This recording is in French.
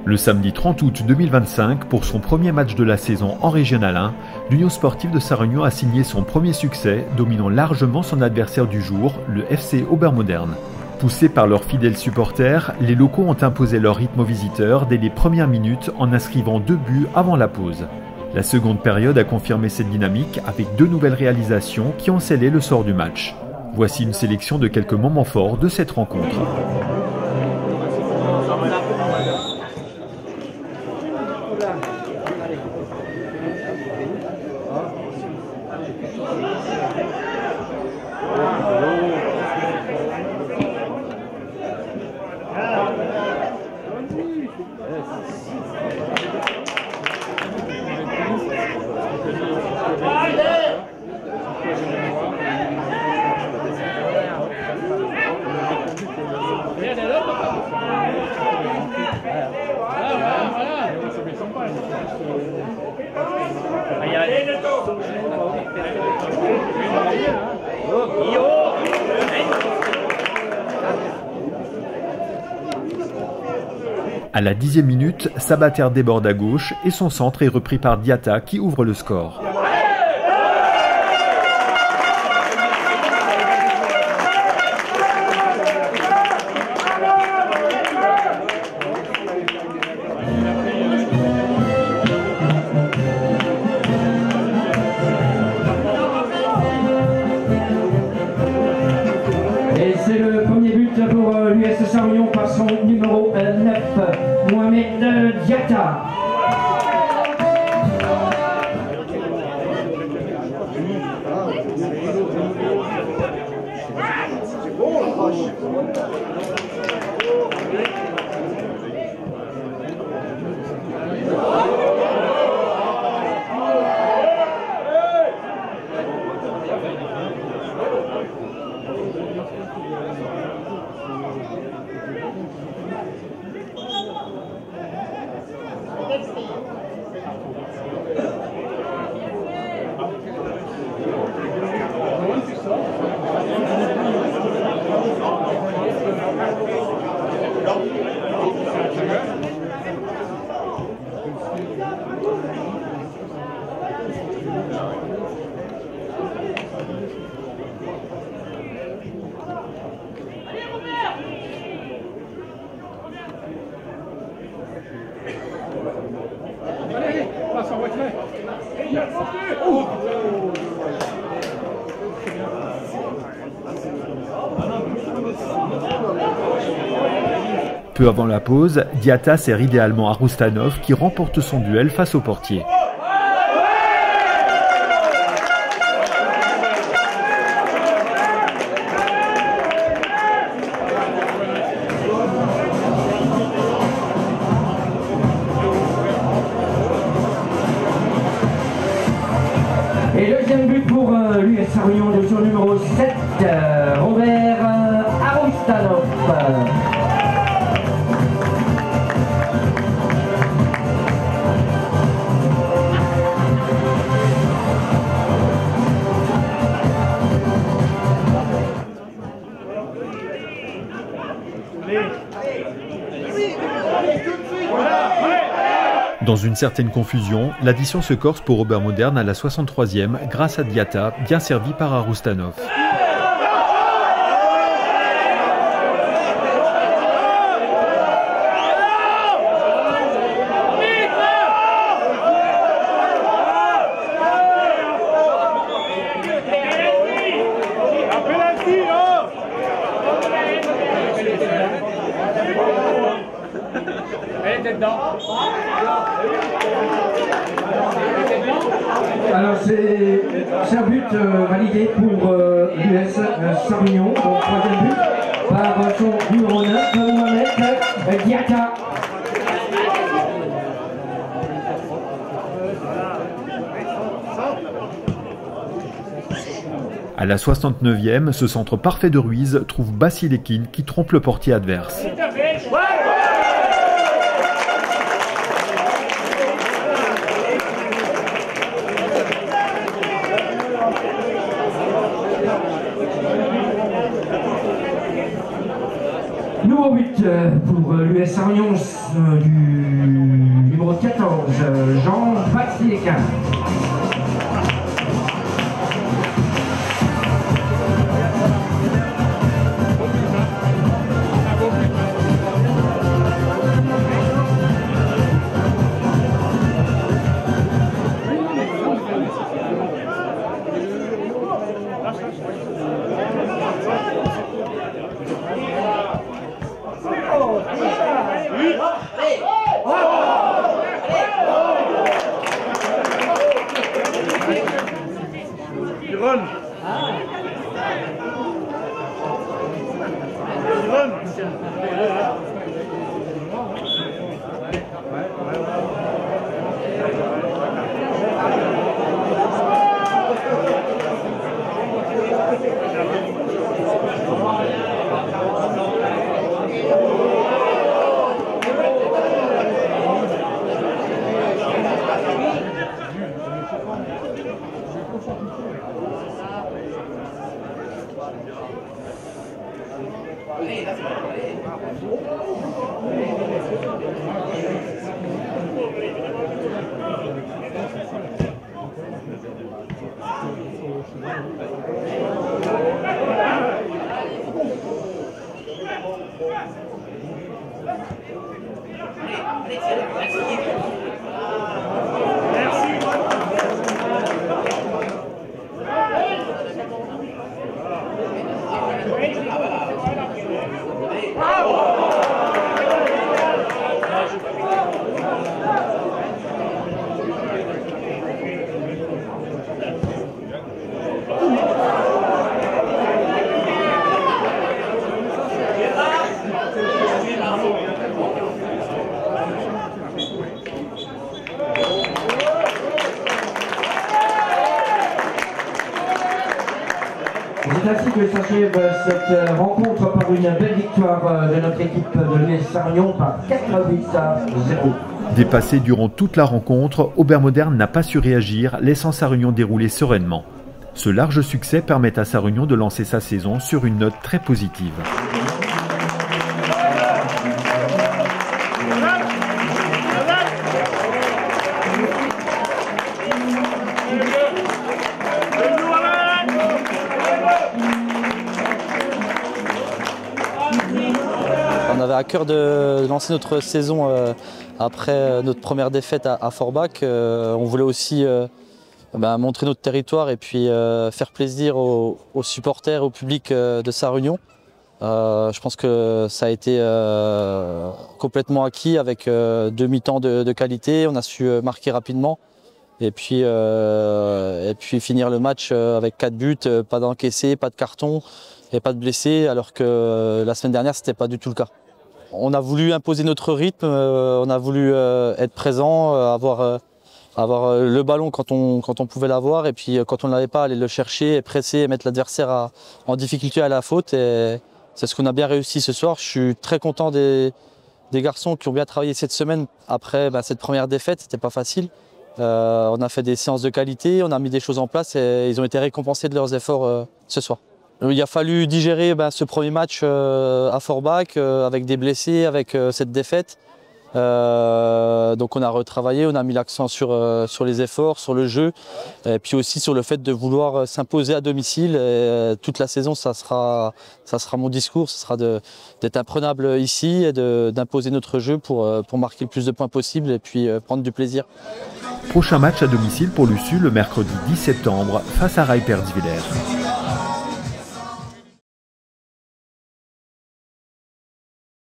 Le samedi 30 août 2025, pour son premier match de la saison en Régional 1, l'Union sportive de Sarre-Union a signé son premier succès, dominant largement son adversaire du jour, le FC Obermodern. Poussés par leurs fidèles supporters, les locaux ont imposé leur rythme aux visiteurs dès les premières minutes en inscrivant 2 buts avant la pause. La seconde période a confirmé cette dynamique avec 2 nouvelles réalisations qui ont scellé le sort du match. Voici une sélection de quelques moments forts de cette rencontre. À la 10e minute, Sabater déborde à gauche et son centre est repris par Diatta qui ouvre le score. Et c'est le premier but pour l'US Sarre-Union par son numéro 9, Mohamed Diatta. Peu avant la pause, Diatta sert idéalement à Roustanov qui remporte son duel face au portier. Et deuxième but pour l'US Sarre-Union de son numéro 7, Robert Roustanov. Dans une certaine confusion, l'addition se corse pour Obermodern à la 63e grâce à Diatta, bien servi par Aroustanov. Alors c'est un but validé pour l'US Sarre-Union, donc troisième but par son numéro 9, Mohamed Diatta. À la 69e, ce centre parfait de Ruiz trouve Basilekin qui trompe le portier adverse. Nouveau but pour l'US Sarre-Union du numéro 14, Jean Vasilika. C'est ainsi que s'achève cette rencontre par une belle victoire de notre équipe de l'US Sarre-Union par 4 buts à 0. Dépassé durant toute la rencontre, Aubermoderne n'a pas su réagir, laissant Sarre-Union dérouler sereinement. Ce large succès permet à Sarre-Union de lancer sa saison sur une note très positive. On avait à cœur de lancer notre saison après notre première défaite à Forbach. On voulait aussi montrer notre territoire et puis faire plaisir aux supporters et au public de Sarre-Union. Je pense que ça a été complètement acquis avec 2 mi-temps de qualité. On a su marquer rapidement et puis finir le match avec 4 buts, pas d'encaissés, pas de carton et pas de blessés, alors que la semaine dernière, ce n'était pas du tout le cas. On a voulu imposer notre rythme, on a voulu être présent, avoir le ballon quand on pouvait l'avoir, et puis quand on ne l'avait pas, aller le chercher, et presser et mettre l'adversaire en difficulté à la faute. Et c'est ce qu'on a bien réussi ce soir. Je suis très content des garçons qui ont bien travaillé cette semaine après cette première défaite. C'était pas facile. On a fait des séances de qualité, on a mis des choses en place et ils ont été récompensés de leurs efforts ce soir. Il a fallu digérer ce premier match à Forbach avec des blessés, avec cette défaite. Donc on a retravaillé, on a mis l'accent sur les efforts, sur le jeu, et puis aussi sur le fait de vouloir s'imposer à domicile. Et toute la saison, ça sera mon discours, ce sera d'être imprenable ici et d'imposer notre jeu pour marquer le plus de points possible et puis prendre du plaisir. Prochain match à domicile pour l'USU le mercredi 10 septembre face à Raipers d'Ivillers.